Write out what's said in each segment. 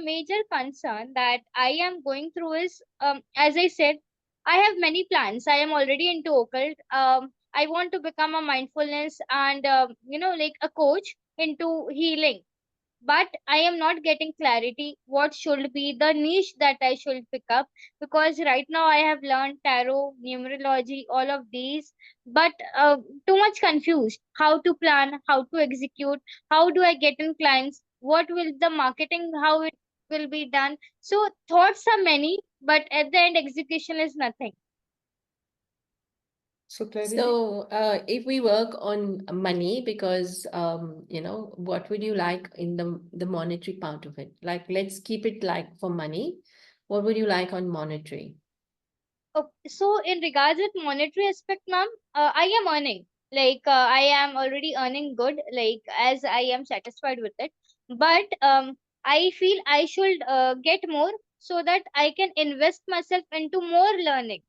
major concern that I am going through is, as I said, I have many plans. I am already into occult. I want to become a mindfulness and like a coach into healing, but I am not getting clarity what should be the niche that I should pick up, because right now I have learned tarot, numerology, all of these, but too much confused. How to plan, how to execute, how do I get in clients, what will the marketing, how it will be done. So thoughts are many, but at the end, execution is nothing. So clarity. So if we work on money, because what would you like in the monetary part of it? Like, let's keep it like for money. What would you like on monetary? So in regards with monetary aspect, ma'am, I am earning. Like I am already earning good. Like as I am satisfied with it, but I feel I should get more so that I can invest myself into more learning.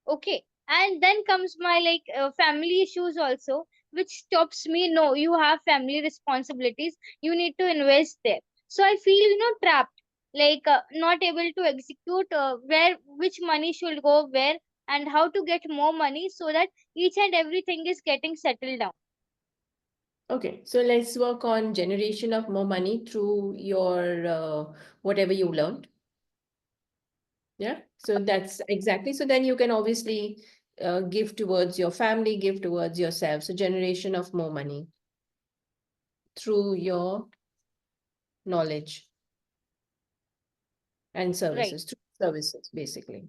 Okay, and then comes my like family issues also, which stops me. No, you have family responsibilities. You need to invest there. So I feel trapped, like not able to execute where which money should go where, and how to get more money so that each and everything is getting settled down. Okay, so let's work on generation of more money through your whatever you learned. Yeah, so that's exactly. So then you can obviously give towards your family, give towards yourself. So generation of more money through your knowledge and Right. services, through services, basically,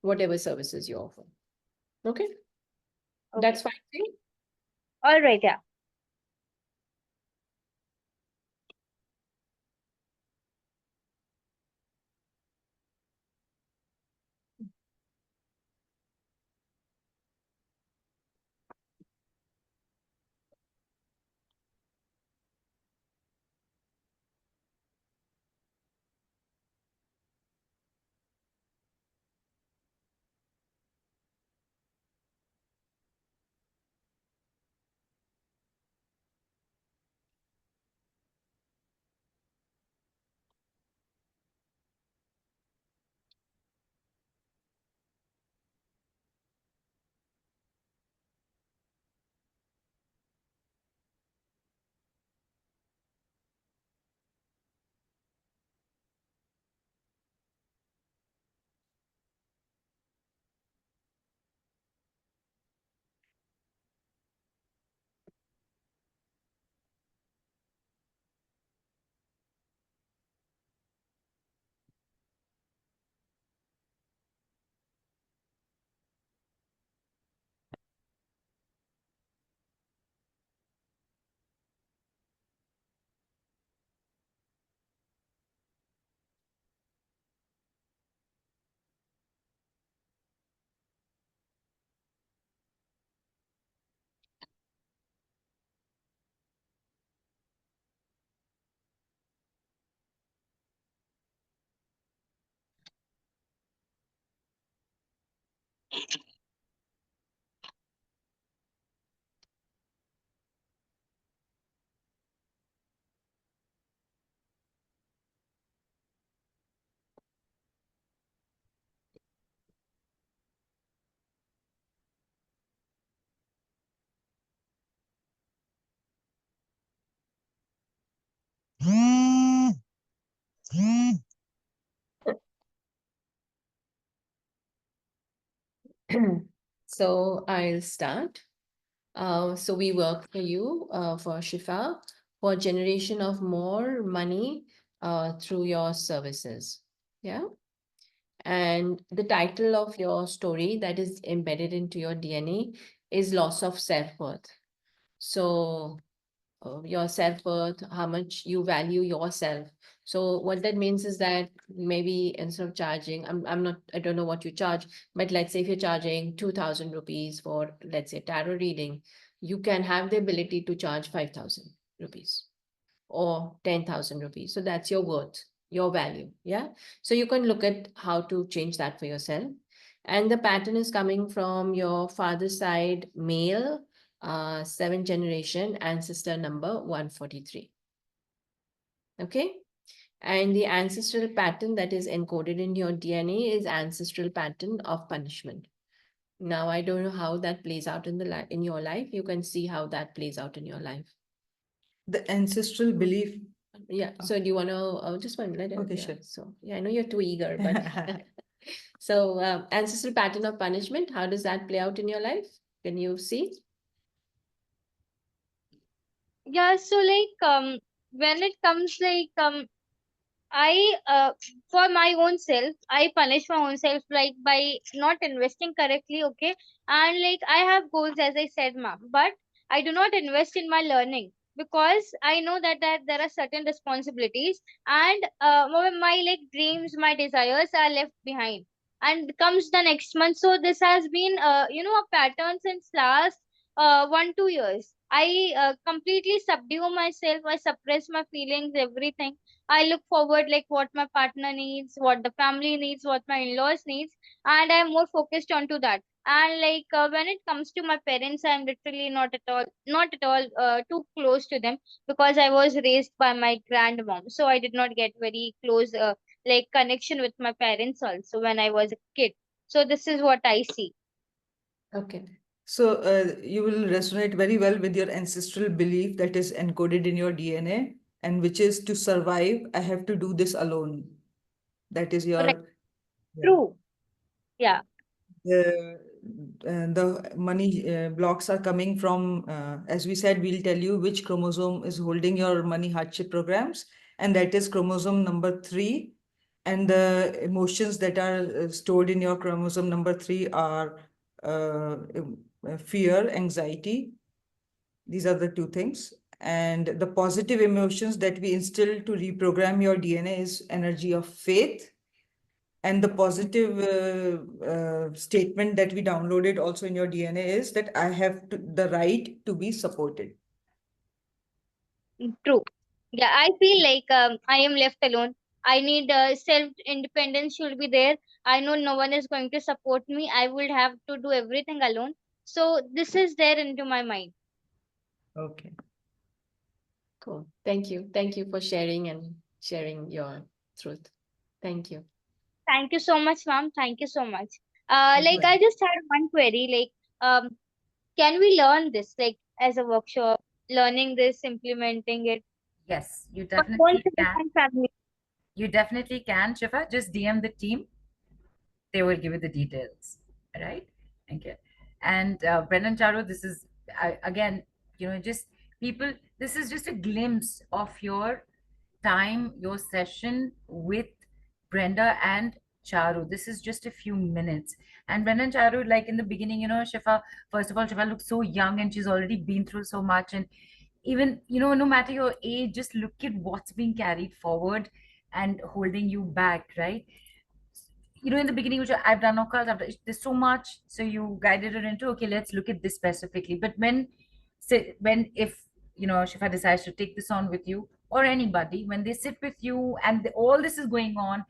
whatever services you offer. Okay, Okay. that's fine. See? All right. Yeah. So I'll start. So we work for you for Shifa for generation of more money through your services. Yeah. And the title of your story that is embedded into your DNA is loss of self-worth. So your self-worth, how much you value yourself. So what that means is that maybe instead of charging, I'm not, I don't know what you charge, but let's say if you're charging 2,000 rupees for, let's say, tarot reading, you can have the ability to charge 5,000 rupees or 10,000 rupees. So that's your worth, your value. Yeah. So you can look at how to change that for yourself. And the pattern is coming from your father's side, male, seventh generation, ancestor number 143. Okay. And the ancestral pattern that is encoded in your DNA is ancestral pattern of punishment. Now, I don't know how that plays out in in your life. You can see how that plays out in your life. The ancestral belief. Yeah. So do you want to just one let Okay, yeah. sure. So yeah, I know you're too eager, but so ancestral pattern of punishment, how does that play out in your life? Can you see? Yeah, so like when it comes like I for my own self, I punish my own self like by not investing correctly, okay? And like I have goals as I said, ma'am, but I do not invest in my learning because I know that there are certain responsibilities and my like dreams, my desires are left behind. And comes the next month. So this has been a pattern since last 1 2 years. I completely subdue myself, I suppress my feelings, everything. I look forward like what my partner needs, what the family needs, what my in-laws needs, and I'm more focused onto that. And like when it comes to my parents, I'm literally not at all too close to them because I was raised by my grandmom, so I did not get very close like connection with my parents also when I was a kid. So this is what I see. Okay. So you will resonate very well with your ancestral belief that is encoded in your DNA, and which is to survive, I have to do this alone. That is Right. your, yeah. True. Yeah. The money blocks are coming from, as we said, we'll tell you which chromosome is holding your money hardship programs, and that is chromosome number 3. And the emotions that are stored in your chromosome number 3 are fear, anxiety. These are the two things. And the positive emotions that we instill to reprogram your DNA is energy of faith. And the positive statement that we downloaded also in your DNA is that I have the right to be supported. True. Yeah, I feel like I am left alone. I need self independence should be there. I know no one is going to support me. I would have to do everything alone. So this is there into my mind. Okay. Cool. Thank you. Thank you for sharing and sharing your truth. Thank you. Thank you so much, ma'am. Thank you so much. Like Well, I just had one query. Like, can we learn this like as a workshop? Learning this, implementing it Yes, you for my own definitely self can. and family. You definitely can, Shifa. Just DM the team. They will give you the details. Right? Thank you. And Brendan Charu, this is again, just people. This is just a glimpse of your time, your session with Brenda and Charu. This is just a few minutes. And Brenda and Charu, like in the beginning, Shifa, first of all, Shifa looks so young and she's already been through so much. And even, no matter your age, just look at what's being carried forward and holding you back, right? In the beginning, which I've done occult, there's so much. So you guided her into, okay, let's look at this specifically. But if Shifa decides to take this on with you or anybody, when they sit with you and all this is going on,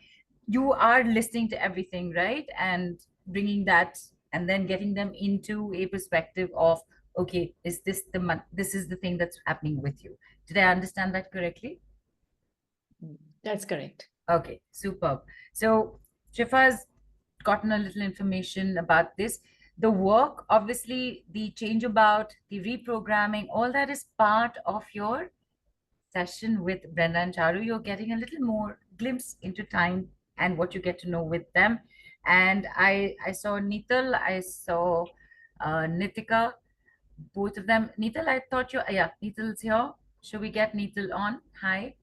you are listening to everything, right? And bringing that and then getting them into a perspective of, okay, is this this is the thing that's happening with you. Did I understand that correctly? That's correct. Okay, superb. So Shifa's gotten a little information about this. The work, obviously, the change about, the reprogramming, all that is part of your session with Brenda and Charu. You're getting a little more glimpse into time and what you get to know with them. And I saw Nital, I saw Nitika, both of them. Nital, I thought you, yeah, Nital's here. Should we get Nital on? Hi.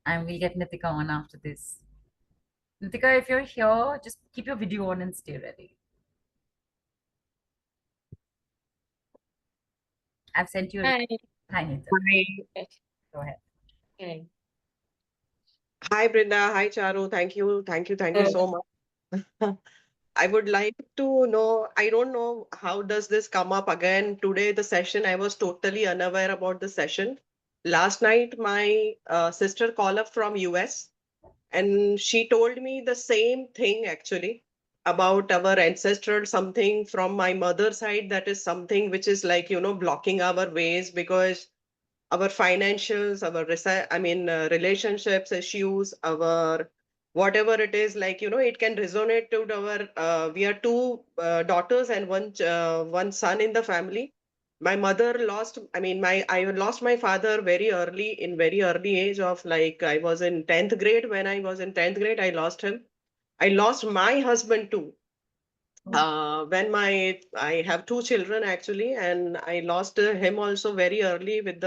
And we'll get Nitika on after this. Nitika, if you're here, just keep your video on and stay ready. I've sent you a Hi. Hi, Nital. Hi. Go ahead. Hi. Hi, Brenda. Hi, Charu. Thank you. Thank you. Thank you so much. I would like to know, I don't know how does this come up again today, the session. I was totally unaware about the session. Last night, my sister called up from US and she told me the same thing actually about our ancestral something from my mother's side. That is something which is like, blocking our ways because our financials, our relationships issues, our whatever it is, like, it can resonate to our, we are two daughters and one son in the family. My mother lost, I lost my father very early, in very early age of, like, I was in 10th grade. When I was in 10th grade, I lost him. I lost my husband too. When I have two children actually, and I lost him also very early with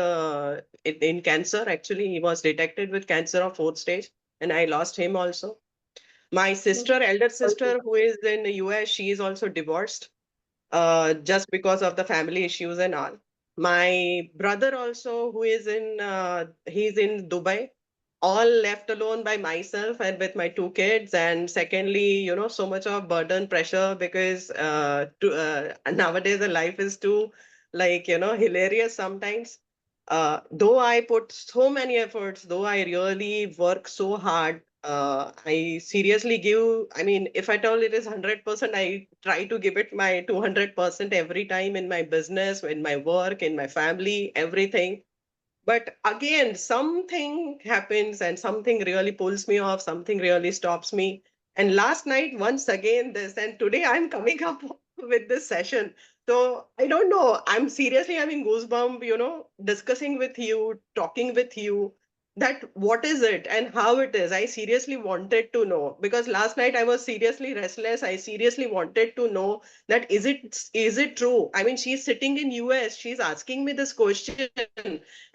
in cancer. Actually, he was detected with cancer of fourth stage, and I lost him also. My sister, elder sister, who is in the US, she is also divorced, just because of the family issues and all. My brother also, who is he's in Dubai, all left alone by myself and with my two kids. And secondly, so much of burden, pressure, because nowadays the life is too, like, hilarious sometimes. Though I put so many efforts, though I really work so hard, I seriously give, if at all it is 100%, I try to give it my 200% every time, in my business, in my work, in my family, everything. But again, something happens and something really pulls me off, something really stops me. And last night, once again, this, and today I'm coming up with this session. So I don't know. I'm seriously having goosebumps, discussing with you, talking with you, that what is it and how it is. I seriously wanted to know, because last night I was seriously restless. I seriously wanted to know that is it true? She's sitting in US, she's asking me this question,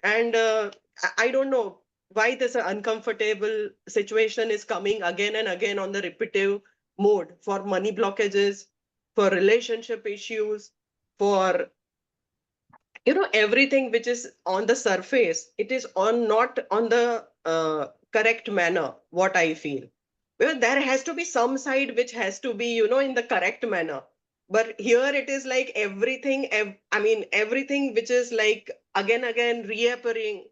and I don't know why this uncomfortable situation is coming again and again on the repetitive mode, for money blockages, for relationship issues, for everything which is on the surface. It is on not on the correct manner, what I feel. Well, there has to be some side which has to be, in the correct manner. But here it is like everything, everything which is like again reappearing.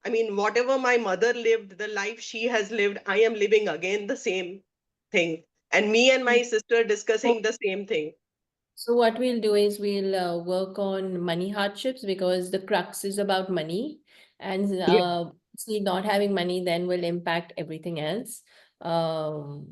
Whatever my mother lived, the life she has lived, I am living again the same thing. And me and my sister discussing the same thing. So what we'll do is we'll work on money hardships, because the crux is about money, and Yeah. see, not having money then will impact everything else, um,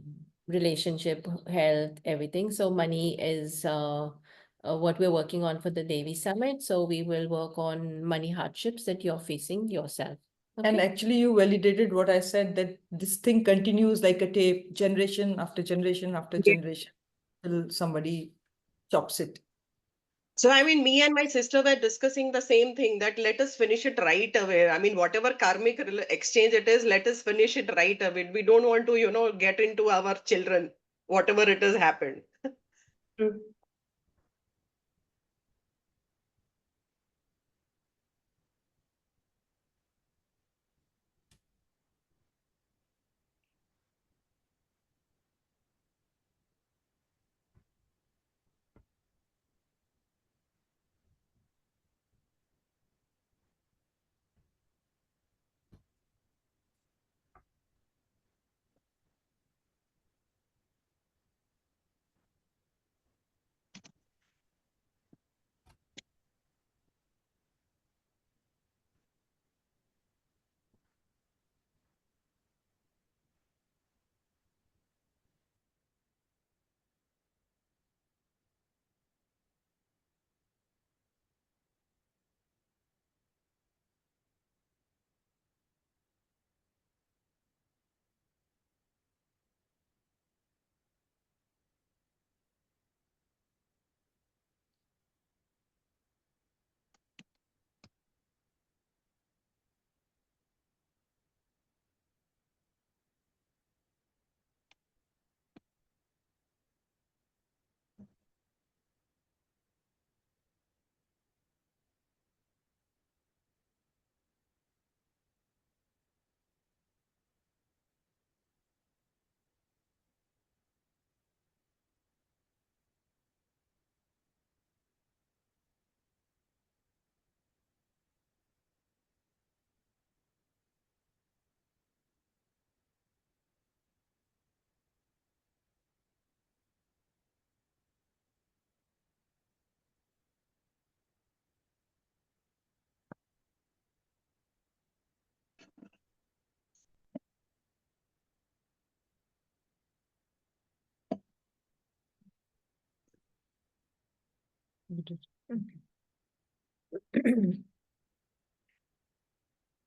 relationship, health, everything. So money is what we're working on for the Devi Summit. So we will work on money hardships that you're facing yourself. And Okay. actually, you validated what I said, that this thing continues like a tape, generation after generation after generation, till somebody chops it. So, me and my sister were discussing the same thing, that let us finish it right away. Whatever karmic exchange it is, let us finish it right away. We don't want to, get into our children, whatever it has happened. True.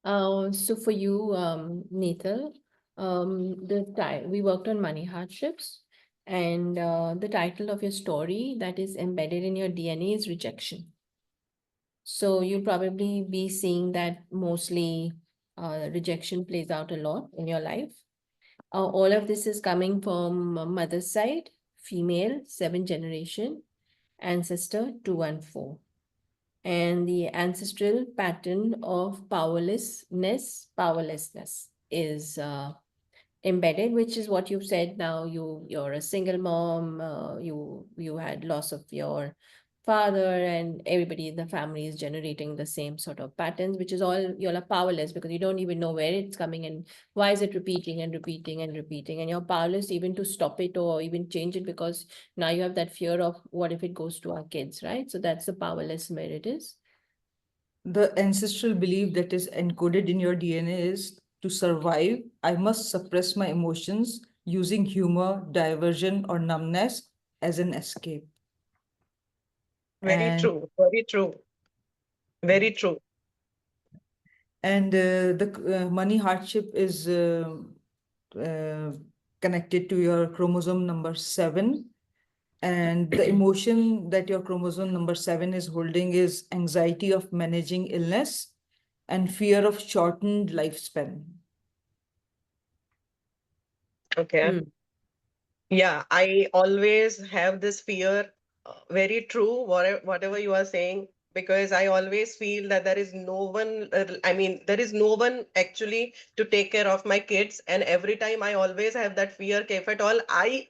So for you, Netal, we worked on money hardships, and the title of your story that is embedded in your DNA is rejection. So you'll probably be seeing that mostly rejection plays out a lot in your life. All of this is coming from mother's side, female, 7th generation, ancestor 214. And the ancestral pattern of powerlessness is embedded, which is what you've said. Now you're a single mom, you had loss of your father, and everybody in the family is generating the same sort of patterns, which is all you're powerless because you don't even know where it's coming and why is it repeating and repeating and repeating, and you're powerless even to stop it or even change it because now you have that fear of what if it goes to our kids, right? So that's the powerless where it is. The ancestral belief that is encoded in your DNA is to survive, I must suppress my emotions using humor, diversion, or numbness as an escape. Very And true. Very true. Very true. and the money hardship is connected to your chromosome number 7. And the emotion that your chromosome number 7 is holding is anxiety of managing illness and fear of shortened lifespan. Okay. Yeah, I always have this fear. Very true, whatever you are saying, because I always feel that there is no one, I mean, there is no one actually to take care of my kids. And every time I always have that fear, if at all I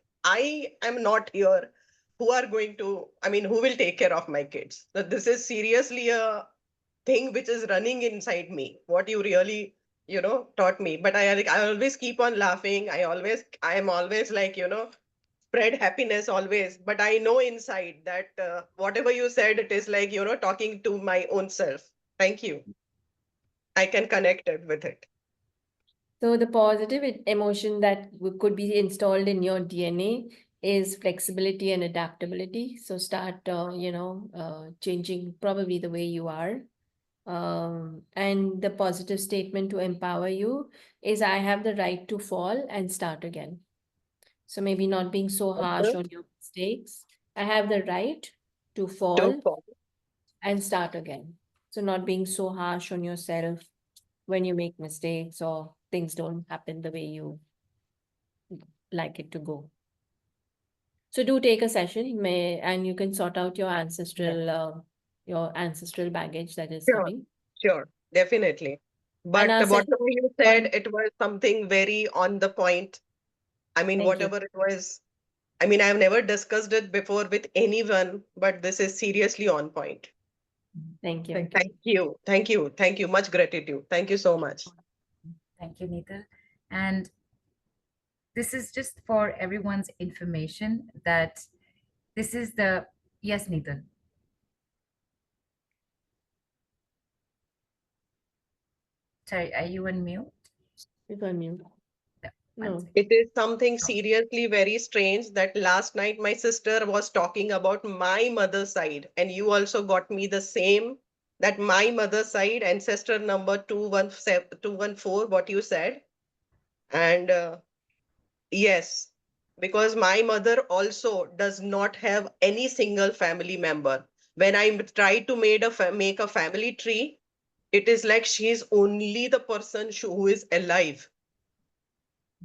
am not here, who are going to, I mean, who will take care of my kids? So this is seriously a thing which is running inside me. What you really, taught me. But I always keep on laughing. I am always like, spread happiness always. But I know inside that whatever you said, it is like, talking to my own self. Thank you. I can connect it with it. So the positive emotion that could be installed in your DNA is flexibility and adaptability. So start, changing probably the way you are. And the positive statement to empower you is I have the right to fall and start again. So maybe not being so harsh Okay. on your mistakes. I have the right to Two fall for and start again. So not being so harsh on yourself when you make mistakes or things don't happen the way you like it to go. So do take a session, and you can sort out your ancestral baggage that is sure, coming. sure, definitely. And But our session whatever you said, one, it was something very on the point. I mean, thank you. whatever it was, I mean, I've never discussed it before with anyone, but this is seriously on point. Thank you. Thank you. Thank you. Thank you. Thank you. Much gratitude. Thank you so much. Thank you, Neetal. And this is just for everyone's information that this is the, yes, Neetal. Sorry, are you on mute? If I'm mute. One No. second. It is something seriously very strange that last night my sister was talking about my mother's side, and you also got me the same, that my mother's side, ancestor number 214, what you said. And yes, because my mother also does not have any single family member. When I try to make a family tree, it is like she's only the person who is alive.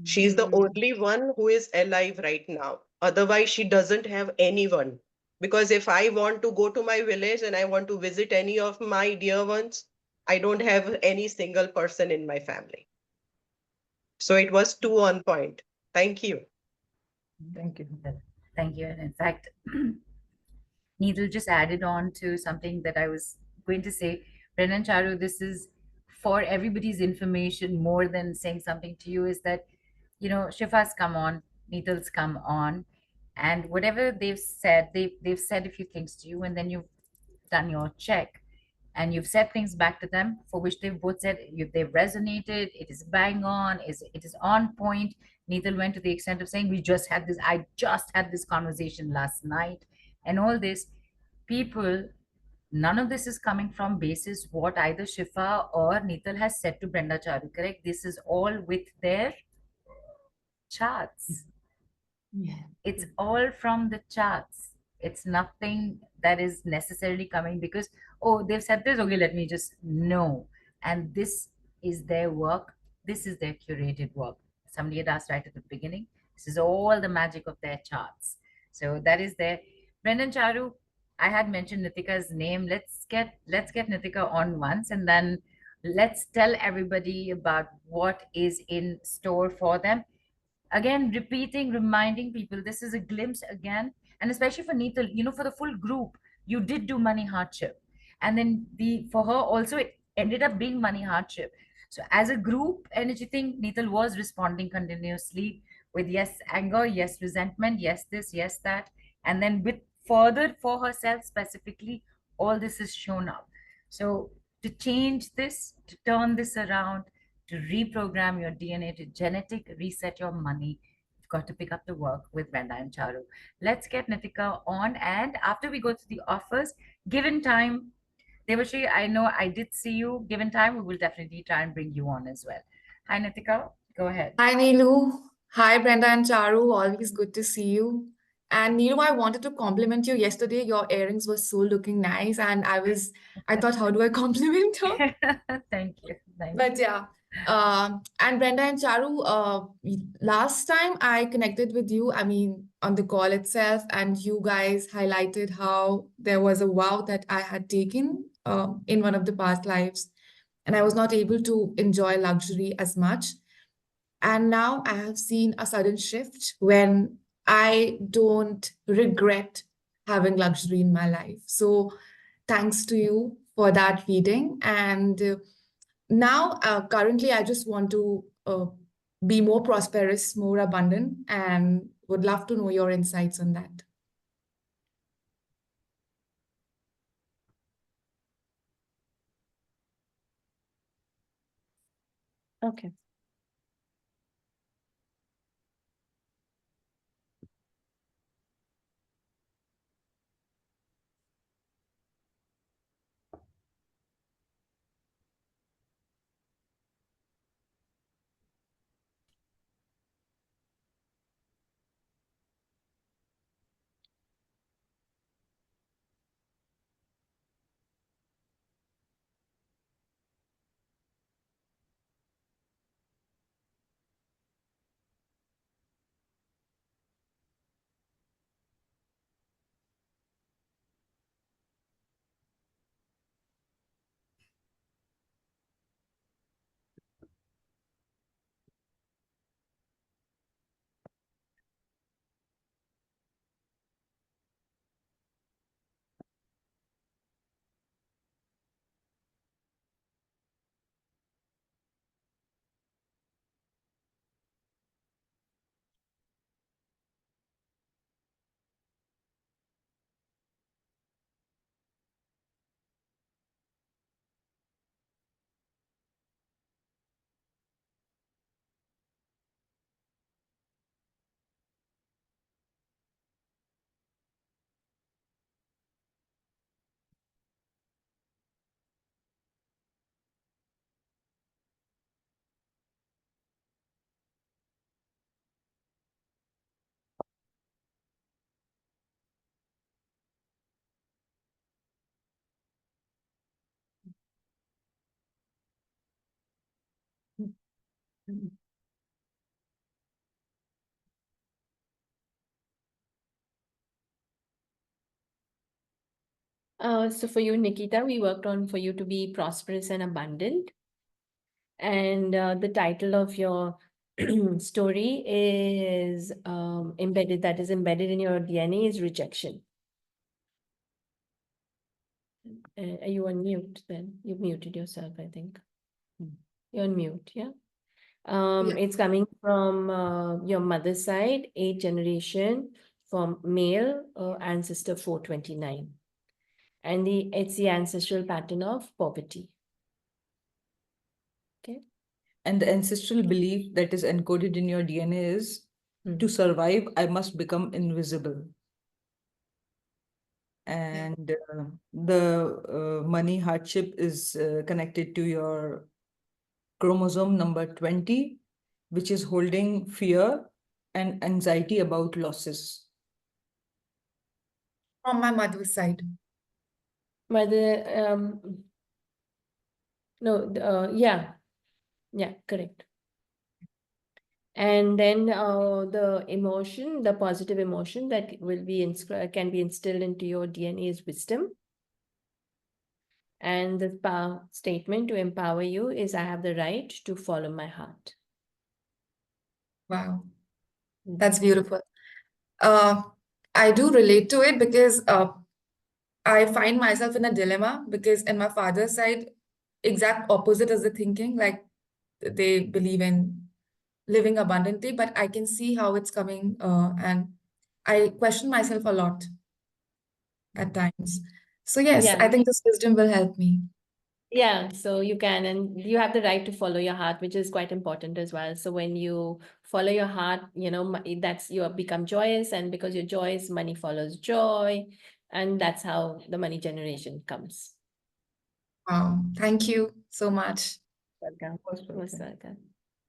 She's the only one who is alive right now. Otherwise, she doesn't have anyone. Because if I want to go to my village and I want to visit any of my dear ones, I don't have any single person in my family. So it was too on point. Thank you. Thank you. Thank you. And in fact, Needle just added on to something that I was going to say. Brenda Charu, this is for everybody's information more than saying something to you, is that, Shifa's come on, Needle's come on, and whatever they've said, they've said a few things to you, and then you've done your check and you've said things back to them for which they've both said they've resonated, it is bang on, it is on point. Needle went to the extent of saying, I just had this conversation last night, and all this. people, none of this is coming from basis what either Shifa or Nital has said to Brenda Charu, correct? This is all with their charts. Yeah. It's all from the charts. It's nothing that is necessarily coming because, oh, they've said this, okay, let me just know. And this is their work. This is their curated work. Somebody had asked right at the beginning. This is all the magic of their charts. So that is there. Brendan Charu, I had mentioned Nitika's name. Let's get Nitika on once, and then let's tell everybody about what is in store for them. Again, repeating, reminding people, this is a glimpse again, and especially for Neetal, for the full group, you did do money hardship, and then for her also it ended up being money hardship. So as a group energy thing, Neetal was responding continuously with yes anger, yes resentment, yes this, yes that, and then with further for herself specifically, all this is shown up. So to change this, to turn this around, to reprogram your DNA, to genetic reset your money, you've got to pick up the work with Brenda and Charu. Let's get Nitika on. And after we go to the offers, given time, Devashri, I know I did see you. Given time, we will definitely try and bring you on as well. Hi, Nitika. Go ahead. Hi, Neelu. Hi, Brenda and Charu. Always good to see you. And Neelu, I wanted to compliment you yesterday. Your earrings were so looking nice, and I thought, how do I compliment her? Thank you. Thank you. But yeah, and Brenda and Charu, last time I connected with you, I mean, on the call itself, and you guys highlighted how there was a vow that I had taken in one of the past lives, and I was not able to enjoy luxury as much. And now I have seen a sudden shift when I don't regret having luxury in my life. So thanks to you for that reading. And now, currently, I just want to be more prosperous, more abundant, and would love to know your insights on that. Okay. So for you, Nikita, we worked on for you to be prosperous and abundant. And the title of your story is that is embedded in your DNA is rejection. Are you on mute then? You've muted yourself, I think. You're on mute, yeah? Yeah. It's coming from your mother's side, 8th generation, from male ancestor 429. And it's the ancestral pattern of poverty. Okay. And the ancestral belief that is encoded in your DNA is to survive, I must become invisible. And the money hardship is connected to your chromosome number 20, which is holding fear and anxiety about losses. From my mother's side. But no, yeah, correct. And then the emotion, the positive emotion that will be can be instilled into your DNA is wisdom. And the statement to empower you is, I have the right to follow my heart. Wow, that's beautiful. I do relate to it because I find myself in a dilemma because in my father's side, exact opposite is the thinking. Like they believe in living abundantly, but I can see how it's coming, and I question myself a lot at times. So yes, I Yeah. think this wisdom will help me. Yeah, so you can, and you have the right to follow your heart, which is quite important as well. So when you follow your heart, that's you become joyous, and because you're joyous, money follows joy, and that's how the money generation comes. Wow, thank you so much. Welcome. Most welcome.